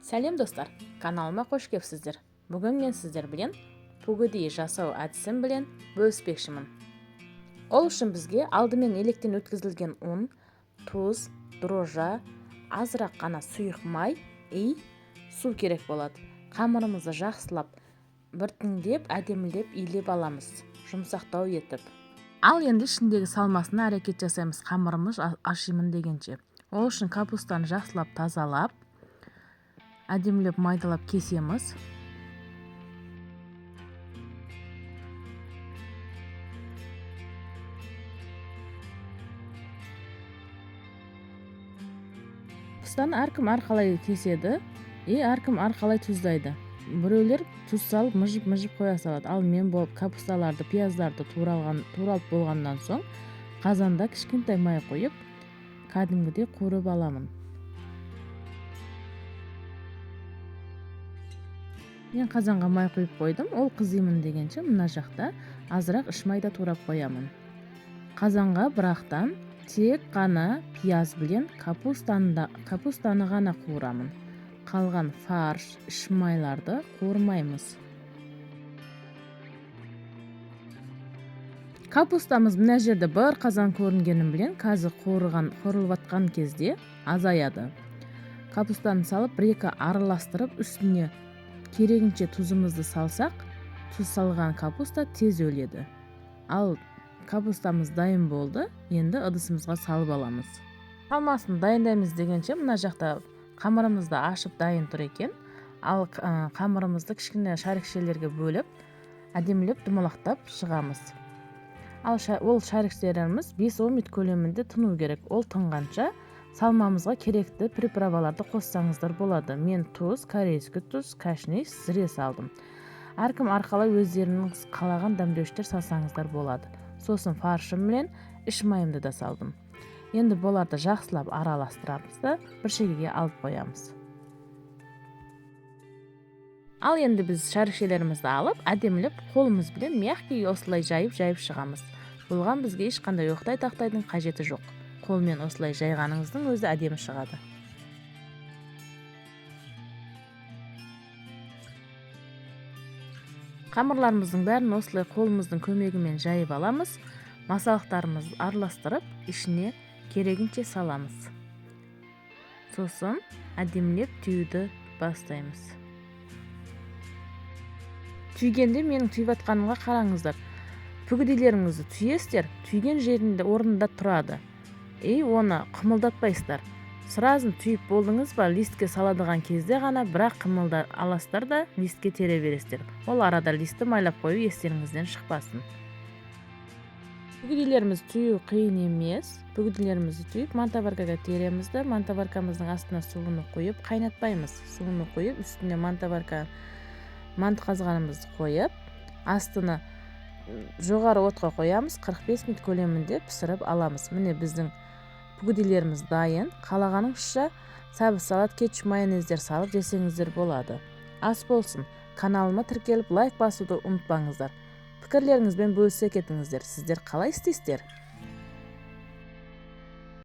Сәлем достар, каналыма қош келіпсіздер. Бүгін мен сіздер білен пугуди жасау әдісін білен бөліспекшімін. Ол үшін бізге алдымен електен өткізілген ұн, тұз, дрожжа, азырақ қана сұйық май, су керек болады. Қамырымызды жақсылап, біртіндеп, әдемілеп илеп аламыз, жұмсақтау етіп. Ал енді ішіндегі салмасына әрекет жасаймыз, қамырымыз ашимын дегенше. Ол үшін капустаны жақсылап тазалап, әдемілеп майдалап кесеміз. Капустаны әркім әрқалай кеседі, әркім әрқалай тұздайды. Біреулер тұз салып мыжып қоя салады. Ал мен болып капусталарды, пияздарды туралып болғаннан соң қазанда кішкентай май қойып, кәдімгідей қуырып аламын. Мен қазанға май құйып қойдым, ол қызимын дегенше мына жақта азырақ іш майда турап қоямын. Қазанға бірақтан тек қана пияз білен капустаны ғана қуырамын. Қалған фарш, іш майларды қуырмаймыз. Капустамыз мына жерде бір қазан көрінгенін білен, қазір қуырылып атқан кезде азаяды. Капустаны салып, бір-екі араластырып, үстіне керегінше тұзымызды салсақ, тұз салған капуста тез өледі. Ал капустамыз дайын болды, енді ыдысымызға салып аламыз. Салмасын дайындаймыз дегенше мына жақта қамырымызды ашып дайын тұр екен. Ал қамырымызды кішкене шарикшелерге бөліп, әдемілеп думалақтап шығамыз. Ал ол шарикшелеріміз 5-10 минут көлемінде тыну керек. Ол тынғанша салмамызға керекті приправаларды қоссаңыздар болады. Мен тұз, корейский тұз, кашни, зіре салдым. Әркім арқалай өздерінің қалаған дәмдеуіштер салсаңыздар болады. Сосын фаршым мен іш майымды да салдым. Енді боларды жақсылап араластырамыз да бір шегеге алып қоямыз. Ал енді біз шарикшелерімізді алып, әдемілеп қолымыз білен мягкий осылай жайып шығамыз. Болған бізге ешқандай оқтай-тақтайдың қажеті жоқ. Қолмен осылай жайғаныңыздың өзі әдемі шығады. Қамырларымыздың бәрін осылай қолымыздың көмегімен жайып аламыз. Масалықтарымызды араластырып, ішіне керегінше саламыз. Сосын әдемілеп түйуді бастаймыз. Түйгенде менің түйіп атқанымға қараңыздар. Пүгідилеріңізді түйесіздер, түйген жерінде орнында тұрады. Оны қымылдатпайсыздар. Сыразын түйіп болдыңыз ба, листке саладыған кезде ғана бірақ қымылда аластар да листке тере бересіздер. Ол арада листі майлап қою естеріңізден шықпасын. Пүгідилеріміз түйу қиын емес. Пүгідилерімізді түйіп мантаваркаға теремізді. Мантаваркамыздың астына суыны қойып қайнатпаймыз. Суыны қойып, үстіне манты қазғанымызды қойып, астына жоғары отқа қоямыз. 45 минут көлемінде пісіріп аламыз. Міне біздің пүгідилеріміз дайын. Қалағаныңызша сәбіз салат, кетчуп, майонездер салып жесеңіздер болады. Ас болсын. Каналыма тіркеліп лайк басуды ұмытпаңыздар. Пікірлеріңізбен бөлісе кетіңіздер. Сіздер қалай істейсіздер?